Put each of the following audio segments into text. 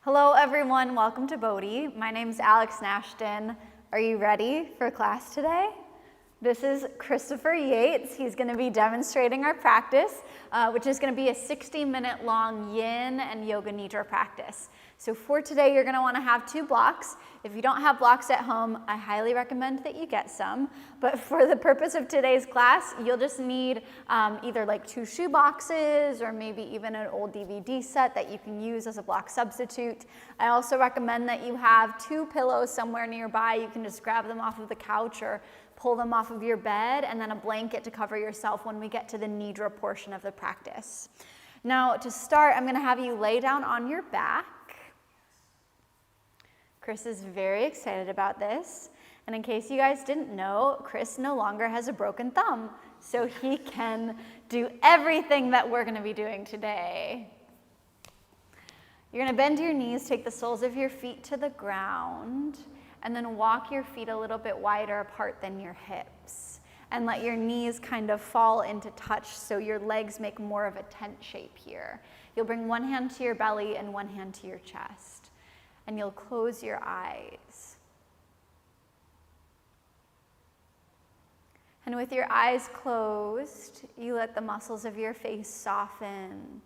Hello everyone, welcome to BODHI. My name's Alex Nashton. Are you ready for class today? This is Christopher Yates. He's going to be demonstrating our practice, which is going to be a 60-minute long yin and yoga nidra practice. So for today, you're going to want to have 2 blocks. If you don't have blocks at home, I highly recommend that you get some. But for the purpose of today's class, you'll just need either like 2 shoe boxes or maybe even an old DVD set that you can use as a block substitute. I also recommend that you have 2 pillows somewhere nearby. You can just grab them off of the couch or pull them off of your bed, and then a blanket to cover yourself when we get to the nidra portion of the practice. Now, to start, I'm going to have you lay down on your back. Chris is very excited about this. And in case you guys didn't know, Chris no longer has a broken thumb, so he can do everything that we're going to be doing today. You're going to bend your knees, take the soles of your feet to the ground, and then walk your feet a little bit wider apart than your hips. And let your knees kind of fall into touch so your legs make more of a tent shape here. You'll bring one hand to your belly and one hand to your chest. And you'll close your eyes. And with your eyes closed, you let the muscles of your face soften.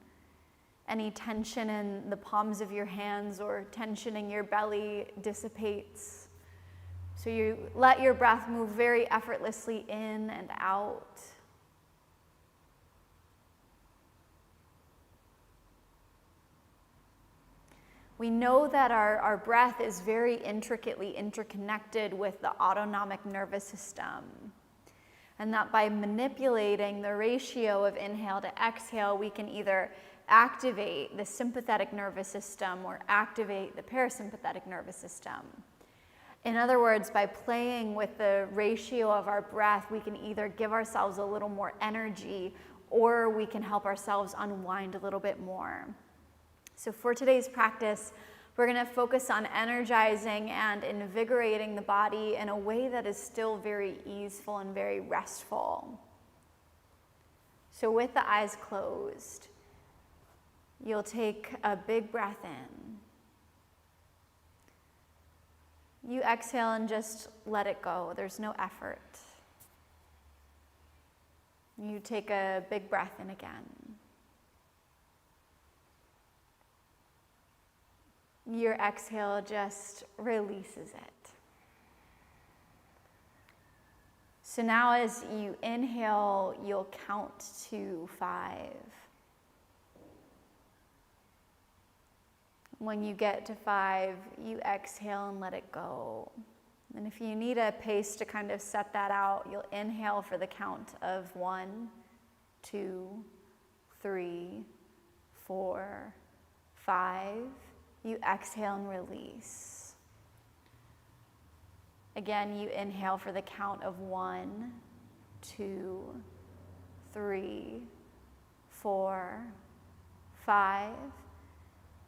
Any tension in the palms of your hands or tension in your belly dissipates. So you let your breath move very effortlessly in and out. We know that our breath is very intricately interconnected with the autonomic nervous system. And that by manipulating the ratio of inhale to exhale, we can either activate the sympathetic nervous system or activate the parasympathetic nervous system. In other words, by playing with the ratio of our breath, we can either give ourselves a little more energy or we can help ourselves unwind a little bit more. So for today's practice, we're going to focus on energizing and invigorating the body in a way that is still very easeful and very restful. So with the eyes closed, you'll take a big breath in. You exhale and just let it go. There's no effort. You take a big breath in again. Your exhale just releases it. So now as you inhale, you'll count to 5. When you get to 5, you exhale and let it go. And if you need a pace to kind of set that out, you'll inhale for the count of 1, 2, 3, 4, 5. You exhale and release. Again, you inhale for the count of 1, 2, 3, 4, 5.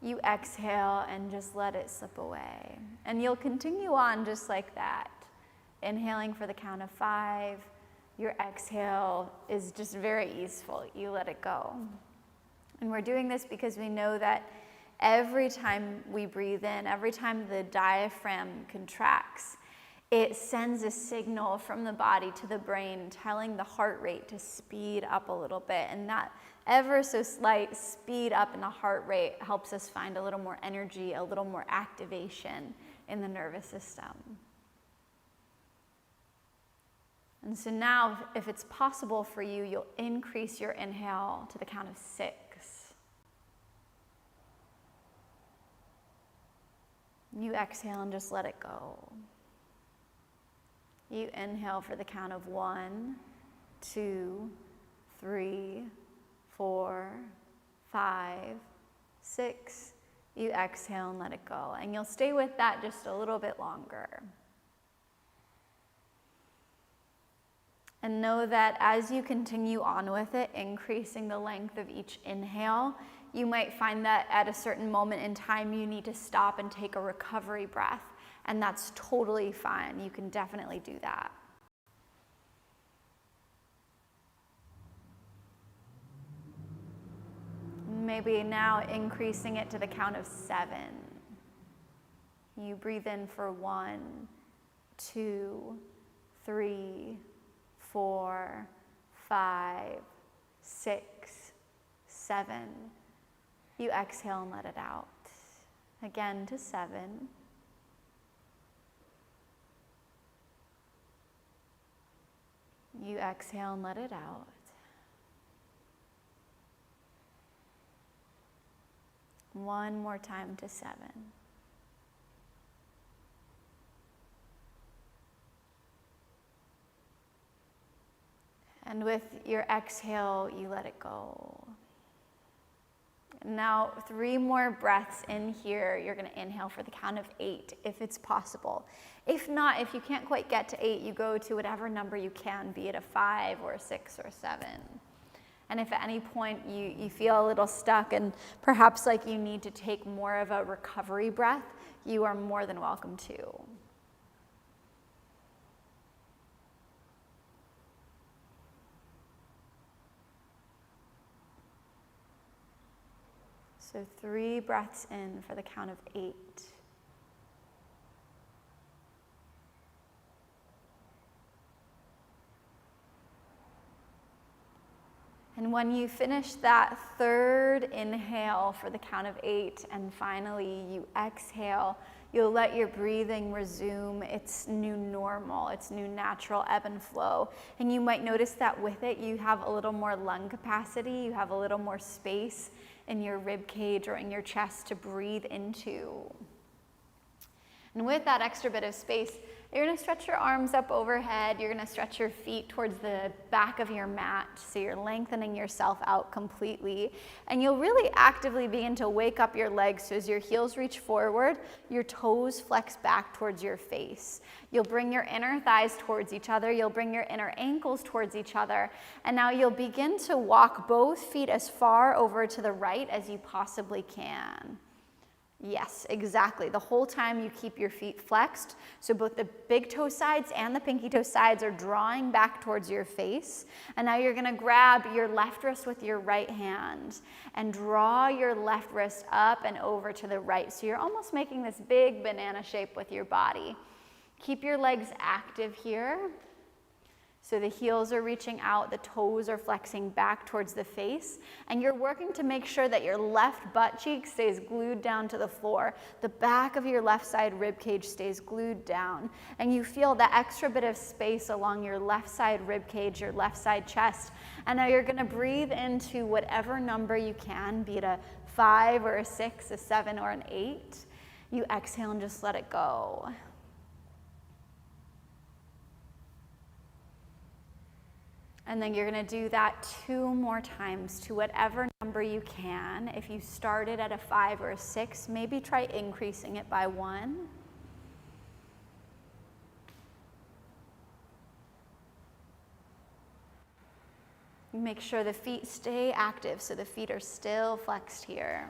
You exhale and just let it slip away. And you'll continue on just like that. Inhaling for the count of 5. Your exhale is just very easeful. You let it go. And we're doing this because we know that every time we breathe in, every time the diaphragm contracts, it sends a signal from the body to the brain telling the heart rate to speed up a little bit. And that ever so slight speed up in the heart rate helps us find a little more energy, a little more activation in the nervous system. And so now, if it's possible for you, you'll increase your inhale to the count of 6. You exhale and just let it go. You inhale for the count of 1, 2, 3, 4, 5, 6. You exhale and let it go. And you'll stay with that just a little bit longer. And know that as you continue on with it, increasing the length of each inhale, you might find that at a certain moment in time, you need to stop and take a recovery breath. And that's totally fine. You can definitely do that. Maybe now increasing it to the count of 7. You breathe in for 1, 2, 3, 4, 5, 6, 7. You exhale and let it out. Again to 7. You exhale and let it out. One more time to 7. And with your exhale, you let it go. Now, 3 more breaths in here. You're going to inhale for the count of 8, if it's possible. If not, if you can't quite get to 8, you go to whatever number you can, be it a 5 or a 6 or a 7. And if at any point you feel a little stuck and perhaps like you need to take more of a recovery breath, you are more than welcome to. So 3 breaths in for the count of 8. And when you finish that 3rd inhale for the count of 8, and finally you exhale, you'll let your breathing resume its new normal, its new natural ebb and flow. And you might notice that with it, you have a little more lung capacity, you have a little more space in your rib cage or in your chest to breathe into. And with that extra bit of space, you're going to stretch your arms up overhead. You're going to stretch your feet towards the back of your mat, so you're lengthening yourself out completely. And you'll really actively begin to wake up your legs. So as your heels reach forward, your toes flex back towards your face. You'll bring your inner thighs towards each other. You'll bring your inner ankles towards each other. And now you'll begin to walk both feet as far over to the right as you possibly can. Yes, exactly. The whole time you keep your feet flexed, so both the big toe sides and the pinky toe sides are drawing back towards your face. And now you're gonna grab your left wrist with your right hand and draw your left wrist up and over to the right. So you're almost making this big banana shape with your body. Keep your legs active here. So the heels are reaching out, the toes are flexing back towards the face, and you're working to make sure that your left butt cheek stays glued down to the floor. The back of your left side rib cage stays glued down, and you feel that extra bit of space along your left side rib cage, your left side chest. And now you're gonna breathe into whatever number you can, be it a 5 or a 6, a 7 or an 8. You exhale and just let it go. And then you're going to do that 2 more times to whatever number you can. If you started at a 5 or a 6, maybe try increasing it by 1. Make sure the feet stay active, so the feet are still flexed here.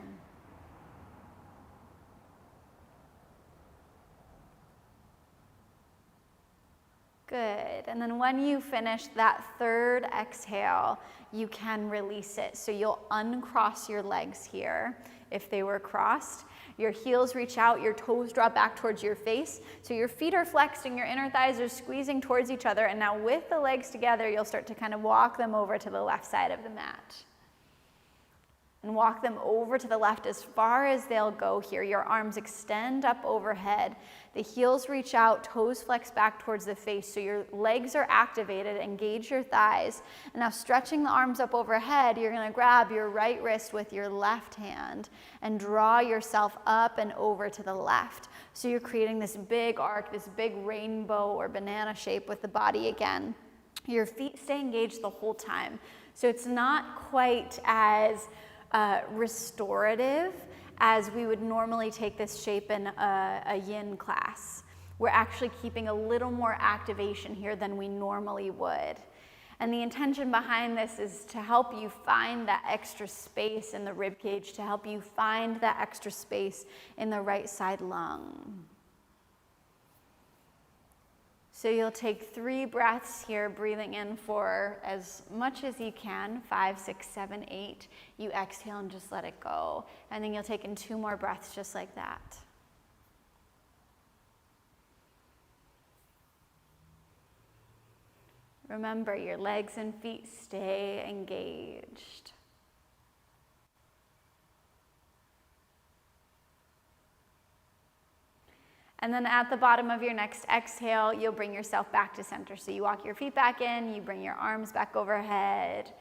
Good, and then when you finish that 3rd exhale, you can release it. So you'll uncross your legs here if they were crossed. Your heels reach out, your toes drop back towards your face. So your feet are flexed and your inner thighs are squeezing towards each other. And now with the legs together, you'll start to kind of walk them over to the left side of the mat. And walk them over to the left as far as they'll go here. Your arms extend up overhead. The heels reach out, toes flex back towards the face, so your legs are activated. Engage your thighs. And now stretching the arms up overhead, you're gonna grab your right wrist with your left hand and draw yourself up and over to the left. So you're creating this big arc, this big rainbow or banana shape with the body again. Your feet stay engaged the whole time. So it's not quite as restorative as we would normally take this shape in a yin class. We're actually keeping a little more activation here than we normally would. And the intention behind this is to help you find that extra space in the rib cage, to help you find that extra space in the right side lung. So you'll take 3 breaths here, breathing in for as much as you can, 5, 6, 7, 8. You exhale and just let it go. And then you'll take in 2 more breaths just like that. Remember, your legs and feet stay engaged. And then at the bottom of your next exhale, you'll bring yourself back to center. So you walk your feet back in, you bring your arms back overhead.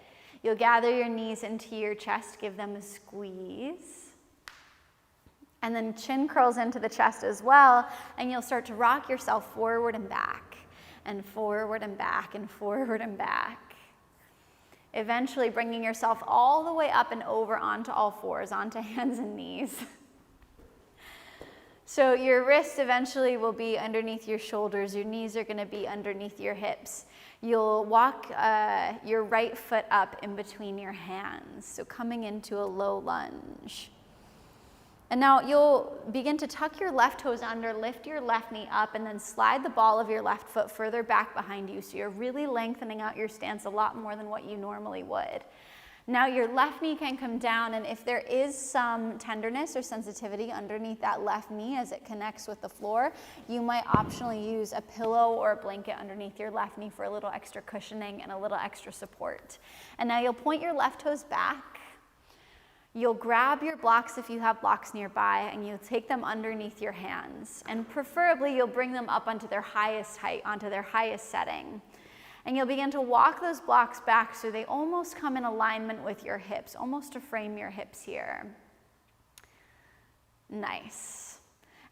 You'll gather your knees into your chest, give them a squeeze. And then chin curls into the chest as well, and you'll start to rock yourself forward and back, and forward and back, and forward and back. Eventually bringing yourself all the way up and over onto all fours, onto hands and knees. So your wrists eventually will be underneath your shoulders. Your knees are going to be underneath your hips. You'll walk your right foot up in between your hands, so coming into a low lunge. And now you'll begin to tuck your left toes under, lift your left knee up, and then slide the ball of your left foot further back behind you. So you're really lengthening out your stance a lot more than what you normally would. Now your left knee can come down, and if there is some tenderness or sensitivity underneath that left knee as it connects with the floor, you might optionally use a pillow or a blanket underneath your left knee for a little extra cushioning and a little extra support. And now you'll point your left toes back. You'll grab your blocks if you have blocks nearby, and you'll take them underneath your hands. And preferably you'll bring them up onto their highest height, onto their highest setting. And you'll begin to walk those blocks back so they almost come in alignment with your hips, almost to frame your hips here. Nice.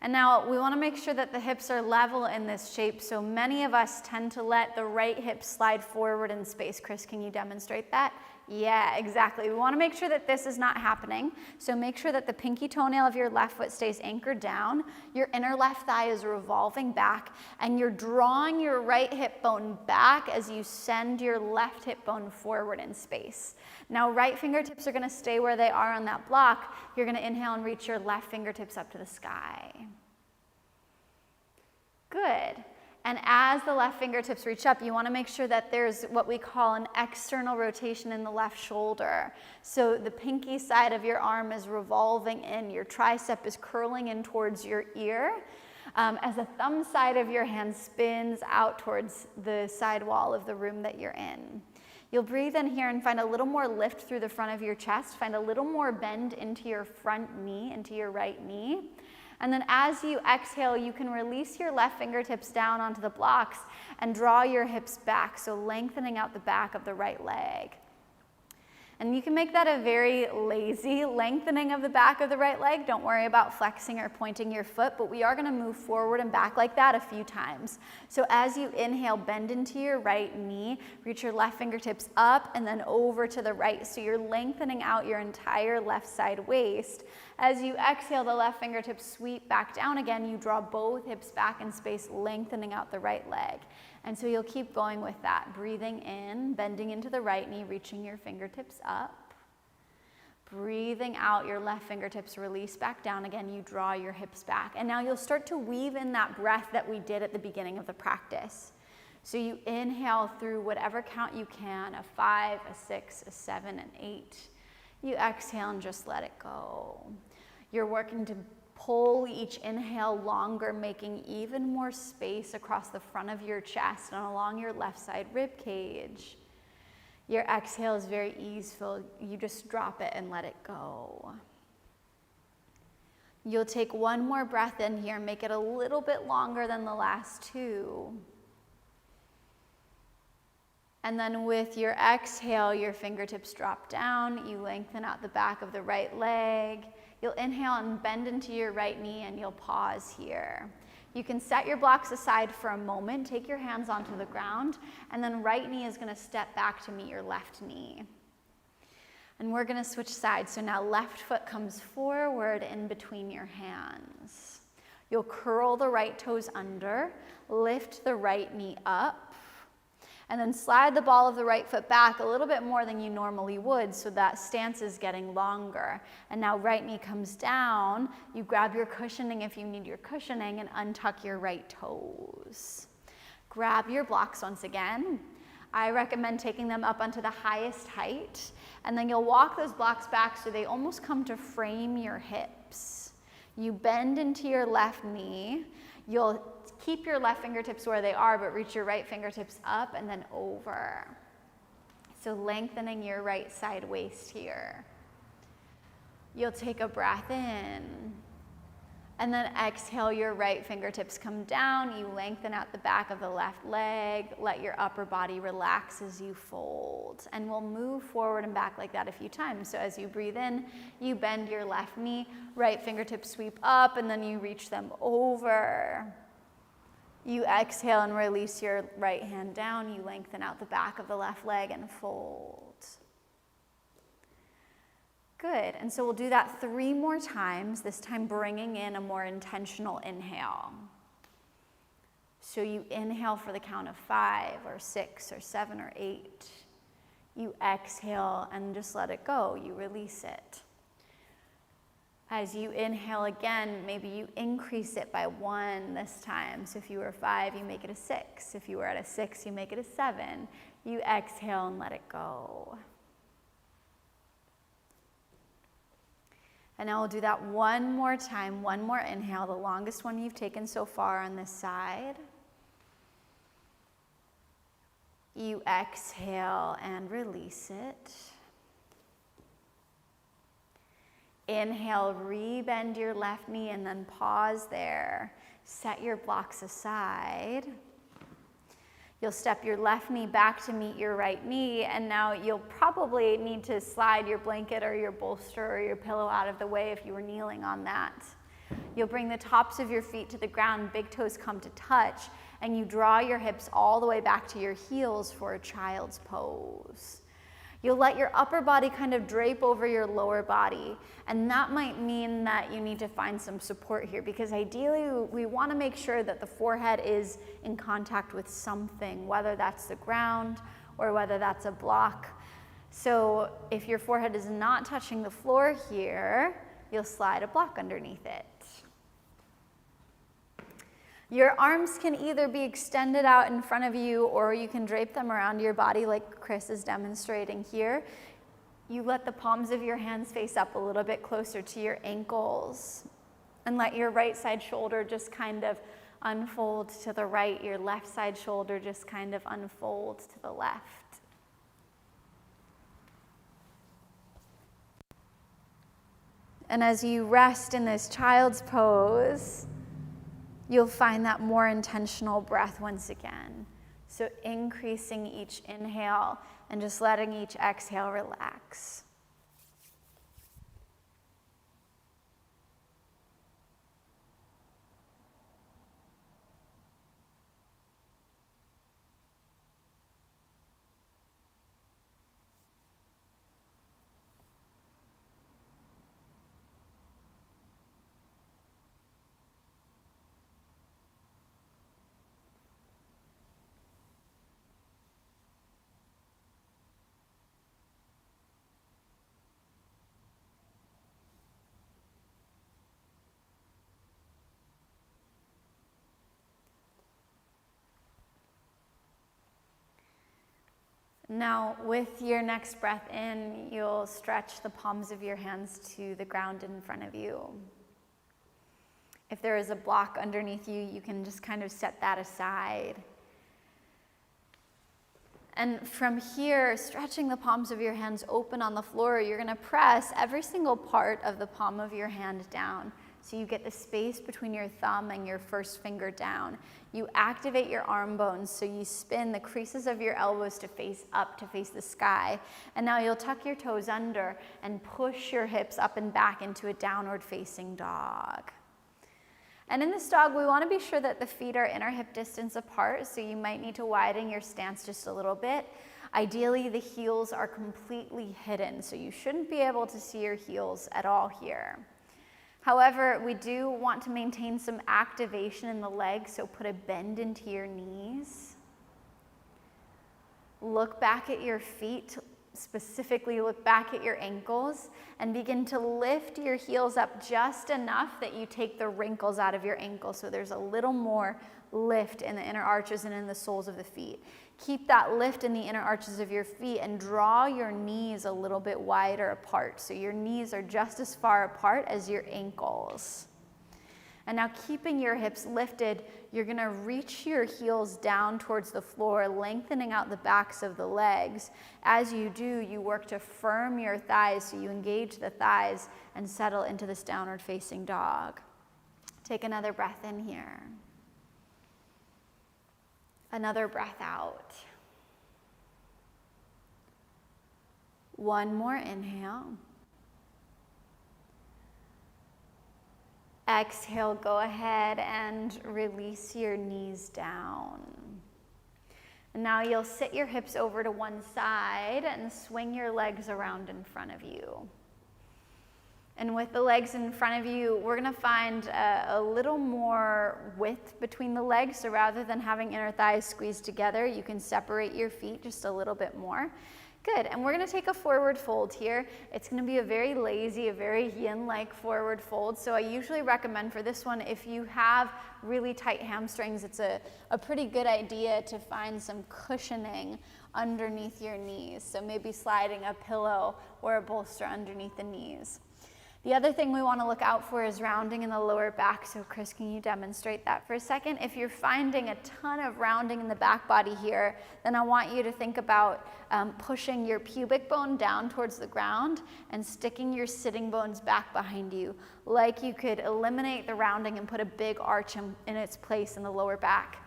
And now we want to make sure that the hips are level in this shape, so many of us tend to let the right hip slide forward in space. Chris, can you demonstrate that? Yeah, exactly. We want to make sure that this is not happening. So make sure that the pinky toenail of your left foot stays anchored down. Your inner left thigh is revolving back, and you're drawing your right hip bone back as you send your left hip bone forward in space. Now, right fingertips are going to stay where they are on that block. You're going to inhale and reach your left fingertips up to the sky. Good. And as the left fingertips reach up, you want to make sure that there's what we call an external rotation in the left shoulder. So the pinky side of your arm is revolving in, your tricep is curling in towards your ear, as the thumb side of your hand spins out towards the side wall of the room that you're in. You'll breathe in here and find a little more lift through the front of your chest, find a little more bend into your front knee, into your right knee. And then as you exhale, you can release your left fingertips down onto the blocks and draw your hips back, so lengthening out the back of the right leg. And you can make that a very lazy lengthening of the back of the right leg. Don't worry about flexing or pointing your foot, but we are going to move forward and back like that a few times. So as you inhale, bend into your right knee, reach your left fingertips up and then over to the right. So you're lengthening out your entire left side waist. As you exhale, the left fingertips sweep back down again. You draw both hips back in space, lengthening out the right leg. And so you'll keep going with that, breathing in, bending into the right knee, reaching your fingertips up. Breathing out, your left fingertips release back down again. You draw your hips back. And now you'll start to weave in that breath that we did at the beginning of the practice. So you inhale through whatever count you can, a 5, a 6, a 7, an 8. You exhale and just let it go. You're working to pull each inhale longer, making even more space across the front of your chest and along your left side rib cage. Your exhale is very easeful. You just drop it and let it go. You'll take one more breath in here, make it a little bit longer than the last two. And then with your exhale, your fingertips drop down. You lengthen out the back of the right leg. You'll inhale and bend into your right knee, and you'll pause here. You can set your blocks aside for a moment, take your hands onto the ground, and then right knee is going to step back to meet your left knee. And we're going to switch sides. So now left foot comes forward in between your hands. You'll curl the right toes under, lift the right knee up, and then slide the ball of the right foot back a little bit more than you normally would, so that stance is getting longer. And now right knee comes down. You grab your cushioning if you need your cushioning and untuck your right toes. Grab your blocks once again. I recommend taking them up onto the highest height, and then you'll walk those blocks back so they almost come to frame your hips. You bend into your left knee. You'll keep your left fingertips where they are, but reach your right fingertips up and then over. So lengthening your right side waist here. You'll take a breath in, and then exhale, your right fingertips come down. You lengthen out the back of the left leg. Let your upper body relax as you fold. And we'll move forward and back like that a few times. So as you breathe in, you bend your left knee, right fingertips sweep up, and then you reach them over. You exhale and release your right hand down. You lengthen out the back of the left leg and fold. Good, and so we'll do that 3 more times, this time bringing in a more intentional inhale. So you inhale for the count of 5 or 6 or 7 or 8. You exhale and just let it go, you release it. As you inhale again, maybe you increase it by 1 this time. So if you were 5, you make it a 6. If you were at a 6, you make it a 7. You exhale and let it go. And now we'll do that 1 more time, 1 more inhale, the longest one you've taken so far on this side. You exhale and release it. Inhale, rebend your left knee and then pause there. Set your blocks aside. You'll step your left knee back to meet your right knee, and now you'll probably need to slide your blanket or your bolster or your pillow out of the way if you were kneeling on that. You'll bring the tops of your feet to the ground, big toes come to touch, and you draw your hips all the way back to your heels for a child's pose. You'll let your upper body kind of drape over your lower body, and that might mean that you need to find some support here, because ideally we want to make sure that the forehead is in contact with something, whether that's the ground or whether that's a block. So if your forehead is not touching the floor here, you'll slide a block underneath it. Your arms can either be extended out in front of you, or you can drape them around your body like Chris is demonstrating here. You let the palms of your hands face up a little bit closer to your ankles, and let your right side shoulder just kind of unfold to the right. Your left side shoulder just kind of unfolds to the left. And as you rest in this child's pose, you'll find that more intentional breath once again. So increasing each inhale and just letting each exhale relax. Now, with your next breath in, you'll stretch the palms of your hands to the ground in front of you. If there is a block underneath you, you can just kind of set that aside. And from here, stretching the palms of your hands open on the floor, you're going to press every single part of the palm of your hand down. So you get the space between your thumb and your first finger down. You activate your arm bones, so you spin the creases of your elbows to face up, to face the sky. And now you'll tuck your toes under and push your hips up and back into a downward facing dog. And in this dog, we want to be sure that the feet are inner hip distance apart, so you might need to widen your stance just a little bit. Ideally, the heels are completely hidden, so you shouldn't be able to see your heels at all here. However, we do want to maintain some activation in the legs, so put a bend into your knees. Look back at your feet, specifically look back at your ankles, and begin to lift your heels up just enough that you take the wrinkles out of your ankles, so there's a little more lift in the inner arches and in the soles of the feet. Keep that lift in the inner arches of your feet and draw your knees a little bit wider apart, so your knees are just as far apart as your ankles. And now keeping your hips lifted, you're gonna reach your heels down towards the floor, lengthening out the backs of the legs. As you do, you work to firm your thighs, so you engage the thighs and settle into this downward facing dog. Take another breath in here. Another breath out. One more inhale. Exhale, go ahead and release your knees down. And now you'll sit your hips over to one side and swing your legs around in front of you. And with the legs in front of you, we're gonna find a little more width between the legs. So rather than having inner thighs squeezed together, you can separate your feet just a little bit more. Good, and we're gonna take a forward fold here. It's gonna be a very lazy, a very yin-like forward fold. So I usually recommend for this one, if you have really tight hamstrings, it's a pretty good idea to find some cushioning underneath your knees. So maybe sliding a pillow or a bolster underneath the knees. The other thing we want to look out for is rounding in the lower back. So Chris, can you demonstrate that for a second? If you're finding a ton of rounding in the back body here, then I want you to think about pushing your pubic bone down towards the ground and sticking your sitting bones back behind you, like you could eliminate the rounding and put a big arch in its place in the lower back.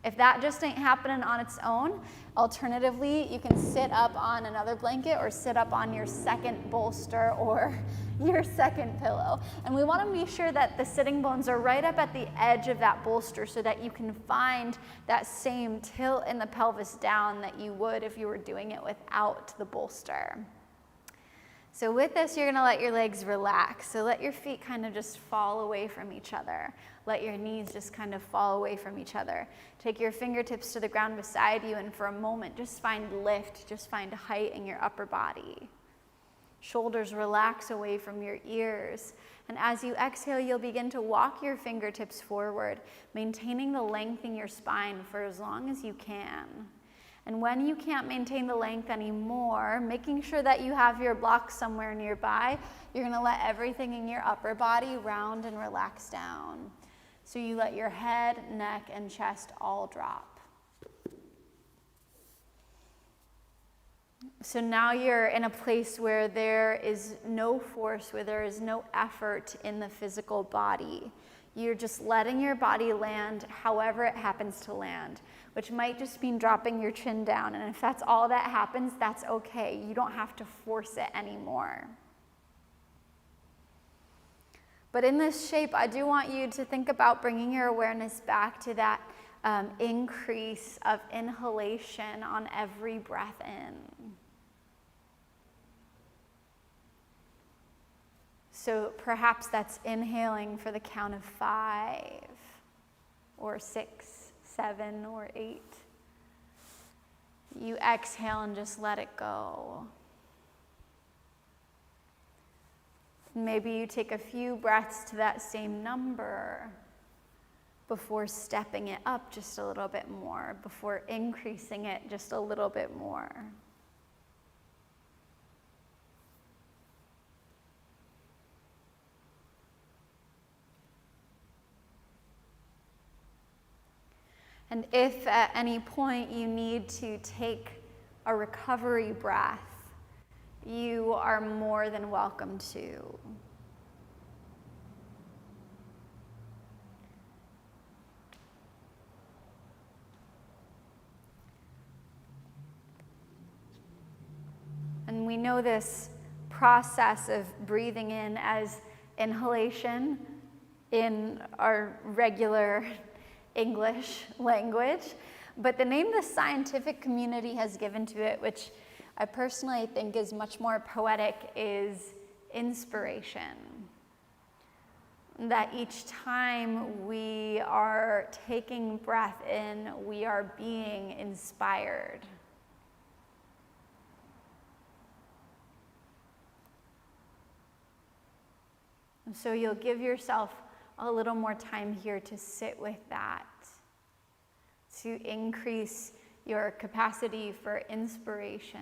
If that just ain't happening on its own, alternatively, you can sit up on another blanket or sit up on your second bolster or your second pillow. And we want to make sure that the sitting bones are right up at the edge of that bolster so that you can find that same tilt in the pelvis down that you would if you were doing it without the bolster. So with this, you're gonna let your legs relax. So let your feet kind of just fall away from each other. Let your knees just kind of fall away from each other. Take your fingertips to the ground beside you, and for a moment, just find lift, just find height in your upper body. Shoulders relax away from your ears. And as you exhale, you'll begin to walk your fingertips forward, maintaining the length in your spine for as long as you can. And when you can't maintain the length anymore, making sure that you have your blocks somewhere nearby, you're gonna let everything in your upper body round and relax down. So you let your head, neck, and chest all drop. So now you're in a place where there is no force, where there is no effort in the physical body. You're just letting your body land however it happens to land, which might just mean dropping your chin down. And if that's all that happens, that's okay. You don't have to force it anymore. But in this shape, I do want you to think about bringing your awareness back to that increase of inhalation on every breath in. So perhaps that's inhaling for the count of 5 or 6, 7 or 8. You exhale and just let it go. Maybe you take a few breaths to that same number before stepping it up just a little bit more, before increasing it just a little bit more. And if at any point you need to take a recovery breath, you are more than welcome to. And we know this process of breathing in as inhalation in our regular English language, but the name the scientific community has given to it, which I personally think is much more poetic, is inspiration. That each time we are taking breath in, we are being inspired. And so you'll give yourself a little more time here to sit with that, to increase your capacity for inspiration.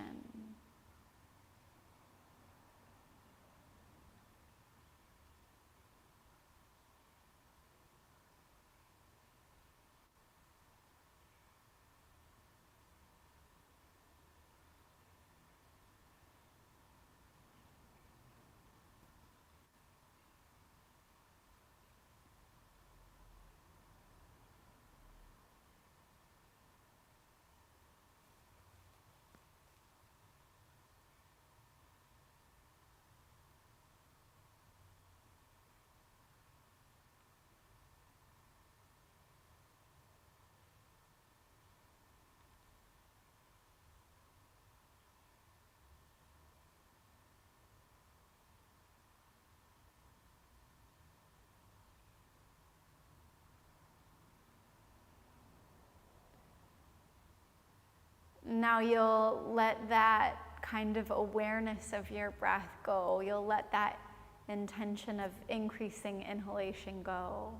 now you'll let that kind of awareness of your breath go. You'll let that intention of increasing inhalation go.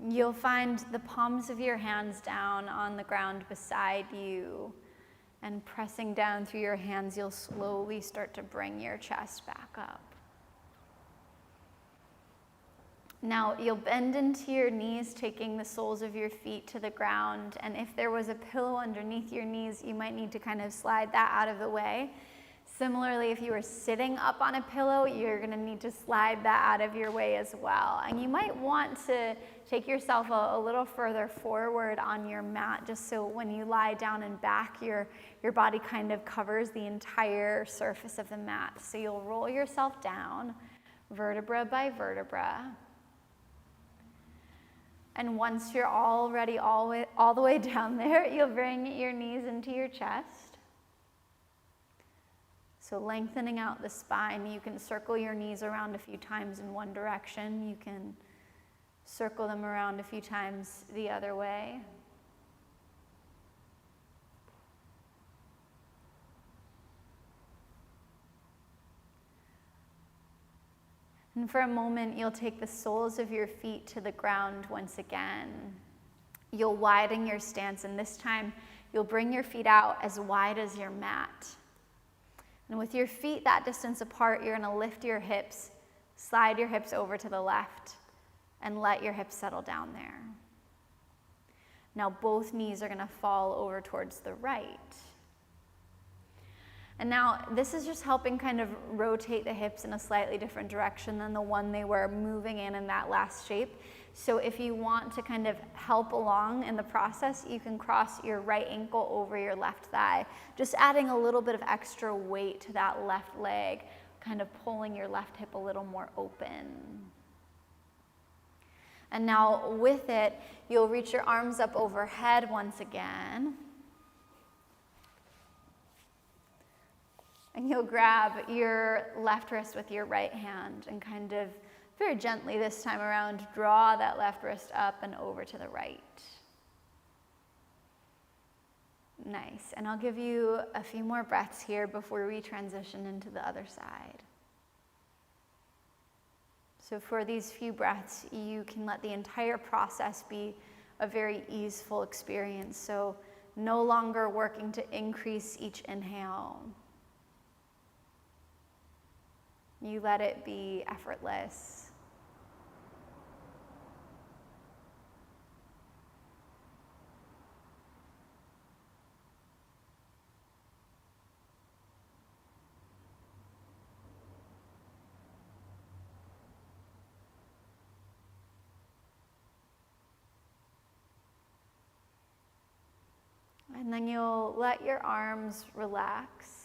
You'll find the palms of your hands down on the ground beside you, and pressing down through your hands, you'll slowly start to bring your chest back up. Now, you'll bend into your knees, taking the soles of your feet to the ground, and if there was a pillow underneath your knees, you might need to kind of slide that out of the way. Similarly, if you were sitting up on a pillow, you're gonna need to slide that out of your way as well. And you might want to take yourself a little further forward on your mat, just so when you lie down and back, your body kind of covers the entire surface of the mat. So you'll roll yourself down, vertebra by vertebra. And once you're already all the way down there, you'll bring your knees into your chest. So lengthening out the spine, you can circle your knees around a few times in one direction. You can circle them around a few times the other way. And for a moment, you'll take the soles of your feet to the ground once again. You'll widen your stance, and this time, you'll bring your feet out as wide as your mat. And with your feet that distance apart, you're gonna lift your hips, slide your hips over to the left, and let your hips settle down there. Now both knees are gonna fall over towards the right. And now this is just helping kind of rotate the hips in a slightly different direction than the one they were moving in that last shape. So if you want to kind of help along in the process, you can cross your right ankle over your left thigh, just adding a little bit of extra weight to that left leg, kind of pulling your left hip a little more open. And now with it, you'll reach your arms up overhead once again. And you'll grab your left wrist with your right hand and kind of very gently this time around, draw that left wrist up and over to the right. Nice, and I'll give you a few more breaths here before we transition into the other side. So for these few breaths, you can let the entire process be a very easeful experience. So no longer working to increase each inhale. You let it be effortless. And then you'll let your arms relax.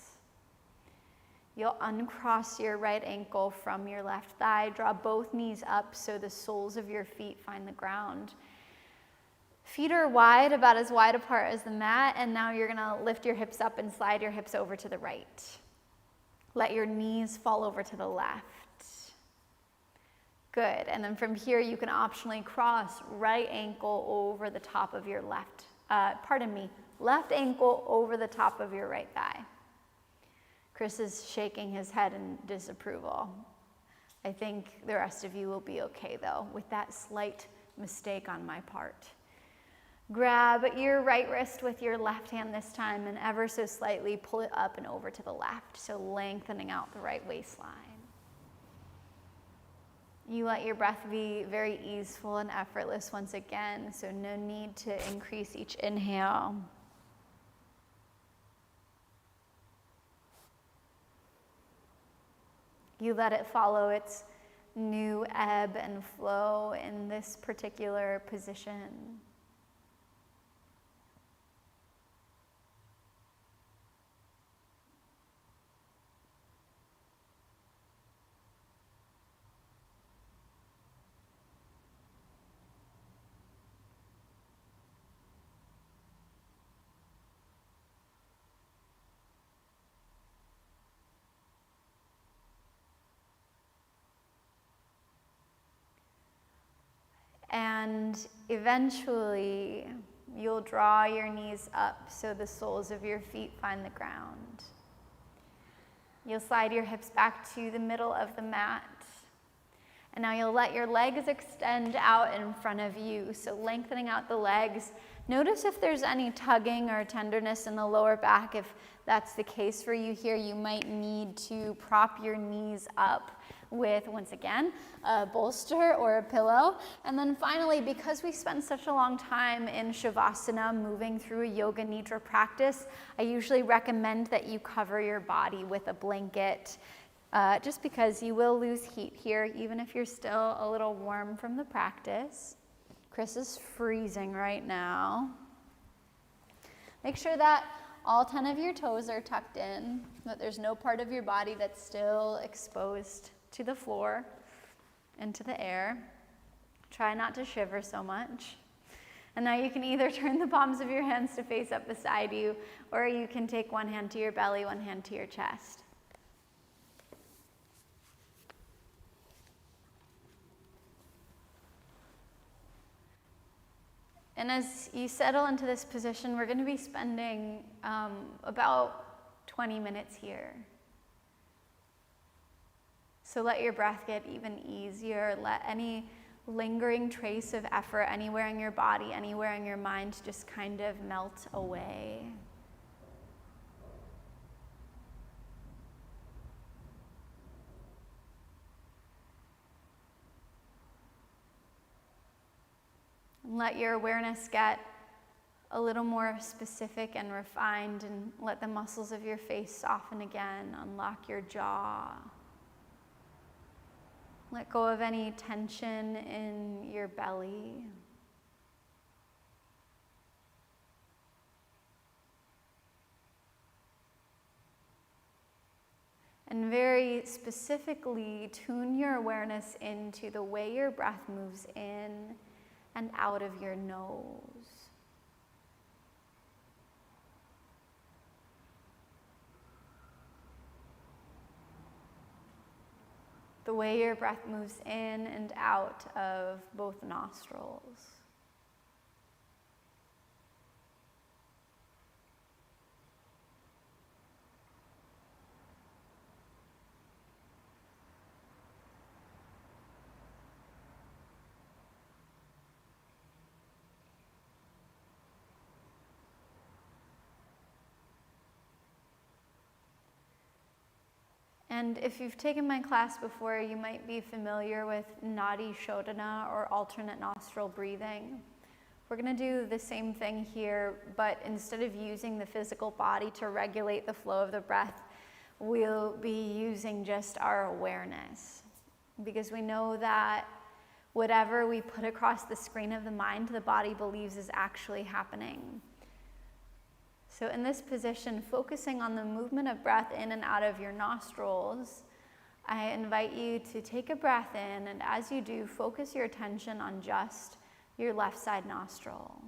You'll uncross your right ankle from your left thigh. Draw both knees up so the soles of your feet find the ground. Feet are wide, about as wide apart as the mat, and now you're gonna lift your hips up and slide your hips over to the right. Let your knees fall over to the left. Good, and then from here you can optionally cross right ankle over the top of your left ankle over the top of your right thigh. Chris is shaking his head in disapproval. I think the rest of you will be okay though, with that slight mistake on my part. Grab your right wrist with your left hand this time and ever so slightly pull it up and over to the left, so lengthening out the right waistline. You let your breath be very easeful and effortless once again, so no need to increase each inhale. You let it follow its new ebb and flow in this particular position. And eventually, you'll draw your knees up so the soles of your feet find the ground. You'll slide your hips back to the middle of the mat. And now you'll let your legs extend out in front of you, so lengthening out the legs. Notice if there's any tugging or tenderness in the lower back. If that's the case for you here, you might need to prop your knees up with, once again, a bolster or a pillow. And then finally, because we spend such a long time in Shavasana, moving through a Yoga Nidra practice, I usually recommend that you cover your body with a blanket, just because you will lose heat here, even if you're still a little warm from the practice. Chris is freezing right now. Make sure that all 10 of your toes are tucked in, that there's no part of your body that's still exposed to the floor and to the air. Try not to shiver so much. And now you can either turn the palms of your hands to face up beside you, or you can take one hand to your belly, one hand to your chest. And as you settle into this position, we're going to be spending about 20 minutes here. So let your breath get even easier. Let any lingering trace of effort anywhere in your body, anywhere in your mind, just kind of melt away. Let your awareness get a little more specific and refined, and let the muscles of your face soften again. Unlock your jaw. Let go of any tension in your belly. And very specifically, tune your awareness into the way your breath moves in and out of your nose. The way your breath moves in and out of both nostrils. And if you've taken my class before, you might be familiar with Nadi Shodhana, or alternate nostril breathing. We're going to do the same thing here, but instead of using the physical body to regulate the flow of the breath, we'll be using just our awareness. Because we know that whatever we put across the screen of the mind, the body believes is actually happening. So in this position, focusing on the movement of breath in and out of your nostrils, I invite you to take a breath in, and as you do, focus your attention on just your left side nostril.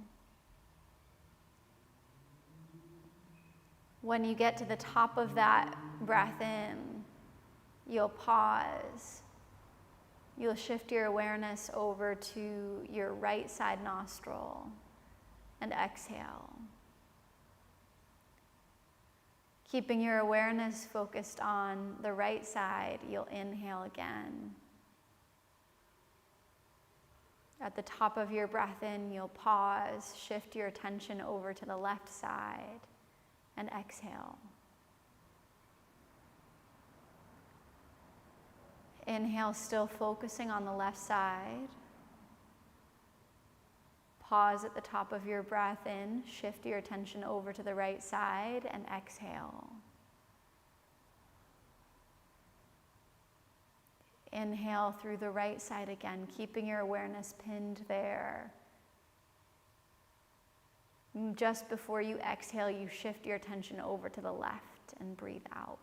When you get to the top of that breath in, you'll pause. You'll shift your awareness over to your right side nostril and exhale. Keeping your awareness focused on the right side, you'll inhale again. At the top of your breath in, you'll pause, shift your attention over to the left side, and exhale. Inhale, still focusing on the left side. Pause at the top of your breath in, shift your attention over to the right side, and exhale. Inhale through the right side again, keeping your awareness pinned there. Just before you exhale, you shift your attention over to the left and breathe out.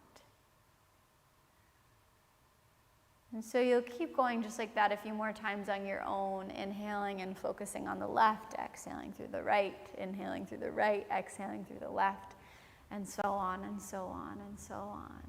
And so you'll keep going just like that a few more times on your own, inhaling and focusing on the left, exhaling through the right, inhaling through the right, exhaling through the left, and so on and so on and so on.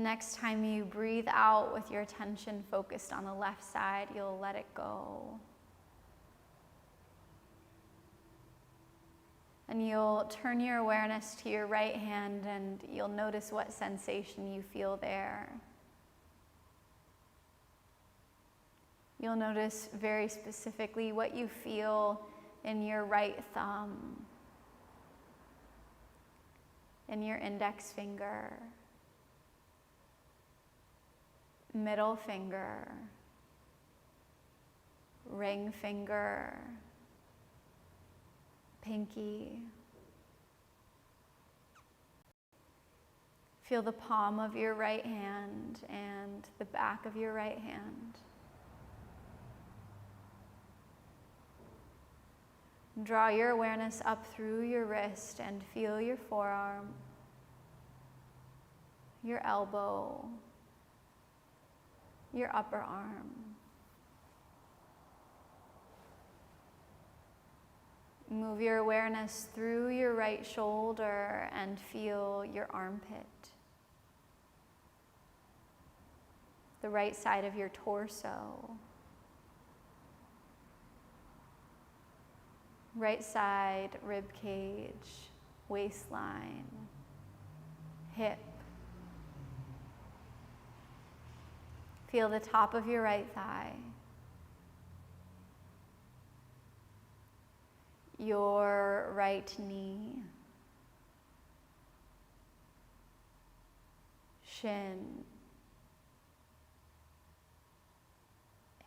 next time you breathe out with your attention focused on the left side, you'll let it go. And you'll turn your awareness to your right hand and you'll notice what sensation you feel there. You'll notice very specifically what you feel in your right thumb, in your index finger, middle finger, ring finger, pinky. Feel the palm of your right hand and the back of your right hand. Draw your awareness up through your wrist and feel your forearm, your elbow, your upper arm. Move your awareness through your right shoulder and feel your armpit, the right side of your torso, right side rib cage, waistline, hip. Feel the top of your right thigh, your right knee, shin,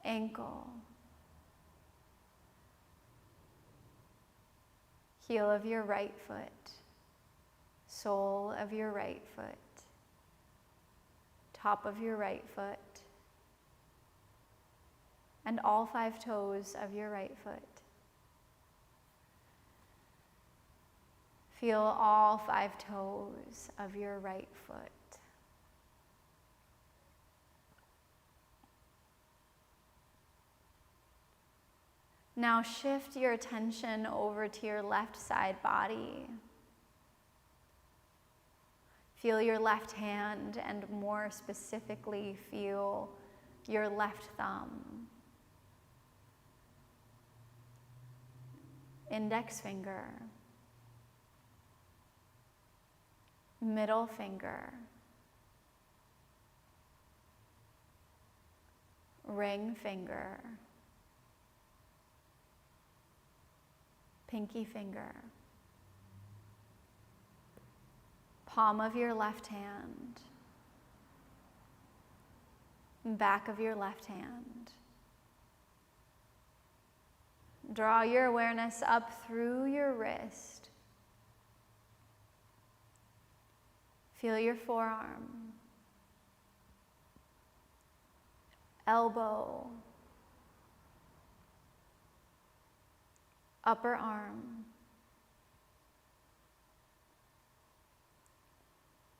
ankle, heel of your right foot, sole of your right foot, top of your right foot, and all 5 toes of your right foot. Feel all 5 toes of your right foot. Now shift your attention over to your left side body. Feel your left hand and more specifically feel your left thumb, index finger, middle finger, ring finger, pinky finger, palm of your left hand, back of your left hand. Draw your awareness up through your wrist. Feel your forearm, elbow, upper arm.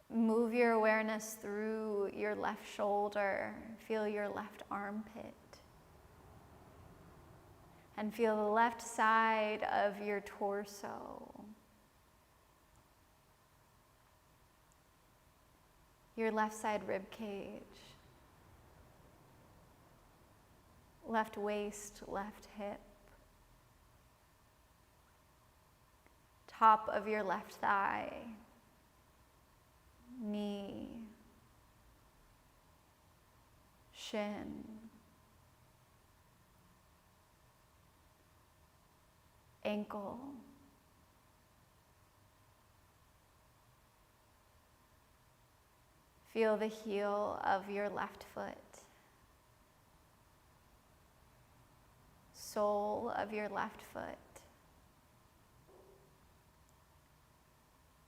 Move your awareness through your left shoulder. Feel your left armpit. And feel the left side of your torso. Your left side rib cage. Left waist, left hip. Top of your left thigh. Knee. Shin. Ankle. Feel the heel of your left foot. Sole of your left foot.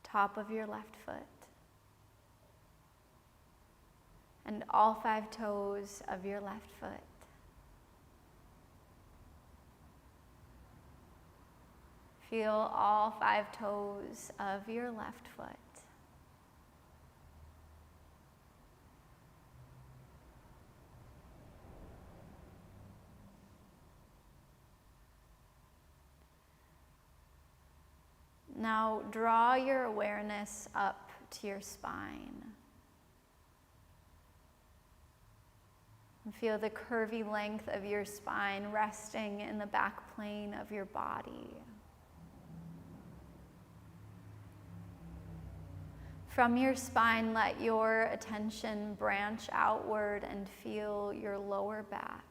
Top of your left foot. And all 5 toes of your left foot. Feel all 5 toes of your left foot. Now draw your awareness up to your spine. And feel the curvy length of your spine resting in the back plane of your body. From your spine, let your attention branch outward and feel your lower back,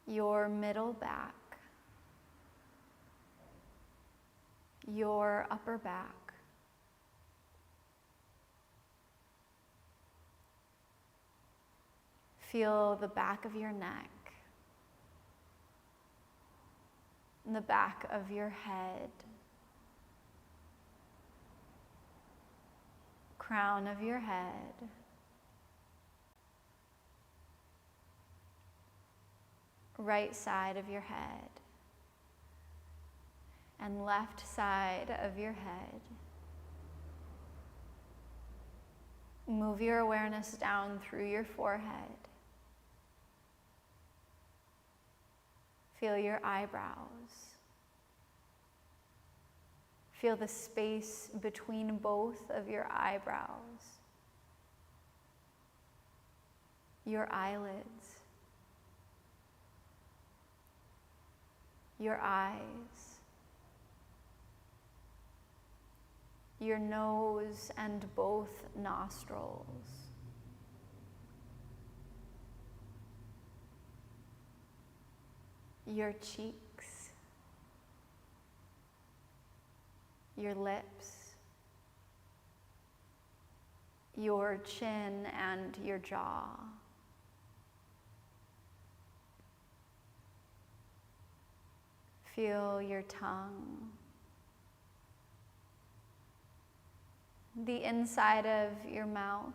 your middle back, your upper back, feel the back of your neck, and the back of your head, crown of your head, right side of your head, and left side of your head. Move your awareness down through your forehead. Feel your eyebrows. Feel the space between both of your eyebrows, your eyelids, your eyes, your nose and both nostrils, your cheeks, your lips, your chin and your jaw. Feel your tongue, the inside of your mouth,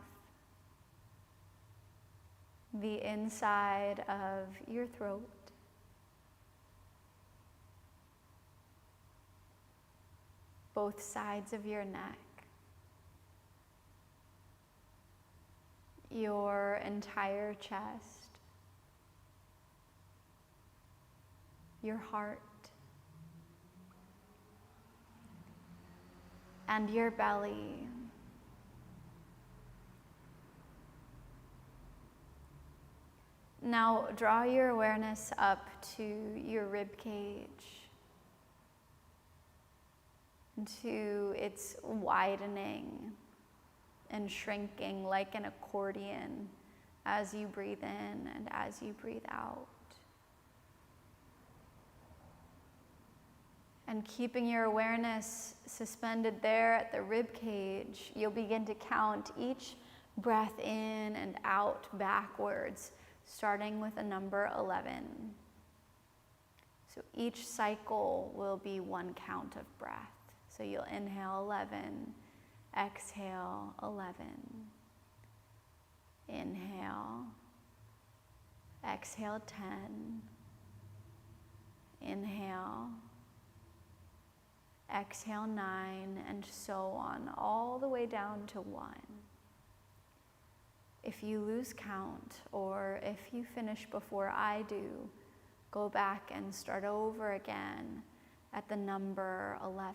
the inside of your throat, both sides of your neck, your entire chest, your heart, and your belly. Now draw your awareness up to your rib cage, to its widening and shrinking like an accordion as you breathe in and as you breathe out. And keeping your awareness suspended there at the rib cage, you'll begin to count each breath in and out backwards, starting with a number 11. So each cycle will be one count of breath. So you'll inhale 11, exhale 11, inhale, exhale 10, inhale, exhale 9, and so on, all the way down to 1. If you lose count, or if you finish before I do, go back and start over again at the number 11.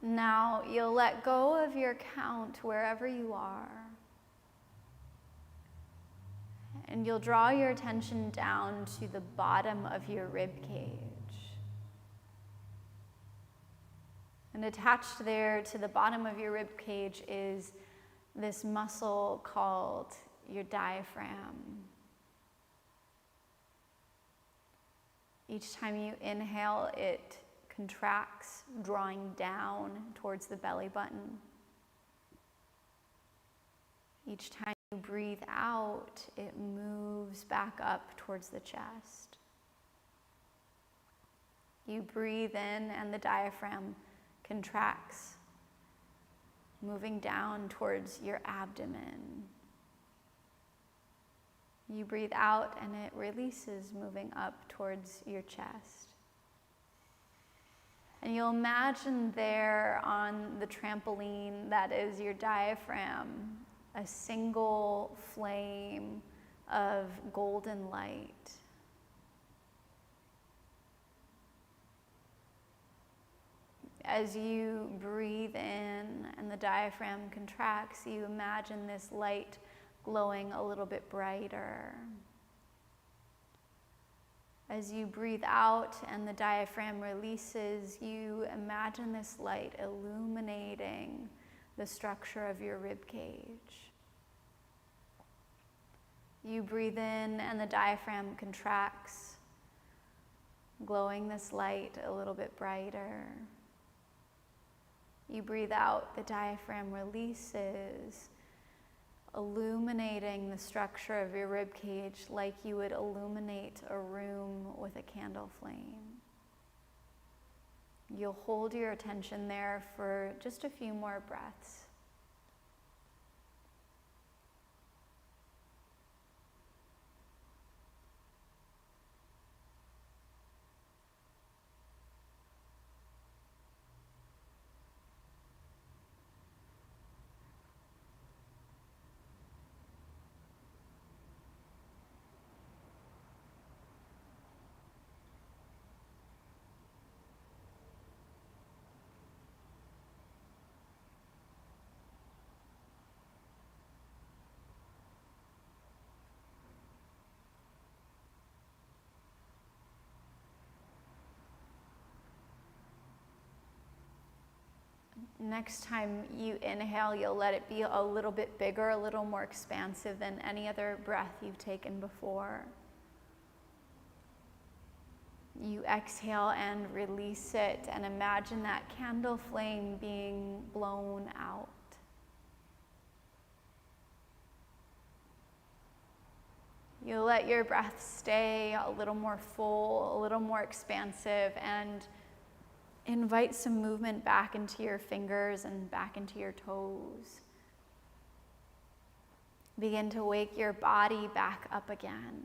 Now you'll let go of your count wherever you are. And you'll draw your attention down to the bottom of your rib cage. And attached there to the bottom of your rib cage is this muscle called your diaphragm. Each time you inhale, it contracts, drawing down towards the belly button. Each time you breathe out, it moves back up towards the chest. You breathe in and the diaphragm contracts, moving down towards your abdomen. You breathe out and it releases, moving up towards your chest. And you'll imagine there on the trampoline that is your diaphragm, a single flame of golden light. As you breathe in and the diaphragm contracts, you imagine this light glowing a little bit brighter. As you breathe out and the diaphragm releases, you imagine this light illuminating the structure of your rib cage. You breathe in and the diaphragm contracts, glowing this light a little bit brighter. You breathe out, the diaphragm releases, illuminating the structure of your rib cage like you would illuminate a room with a candle flame. You'll hold your attention there for just a few more breaths. Next time you inhale, you'll let it be a little bit bigger, a little more expansive than any other breath you've taken before. You exhale and release it, and imagine that candle flame being blown out. You'll let your breath stay a little more full, a little more expansive, and invite some movement back into your fingers and back into your toes. Begin to wake your body back up again.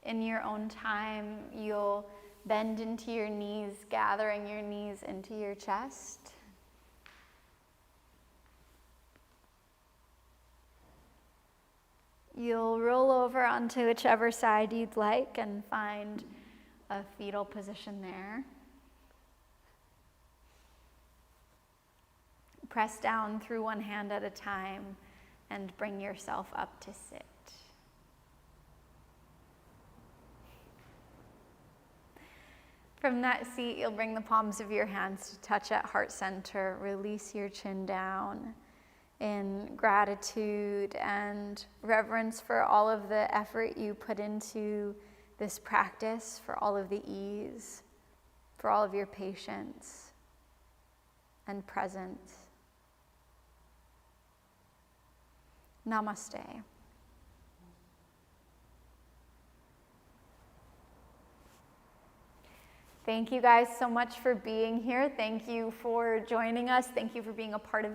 In your own time, you'll bend into your knees, gathering your knees into your chest. You'll roll over onto whichever side you'd like and find a fetal position there. Press down through one hand at a time and bring yourself up to sit. From that seat, you'll bring the palms of your hands to touch at heart center. Release your chin down in gratitude and reverence for all of the effort you put into this practice, for all of the ease, for all of your patience and presence. Namaste. Thank you guys so much for being here. Thank you for joining us. Thank you for being a part of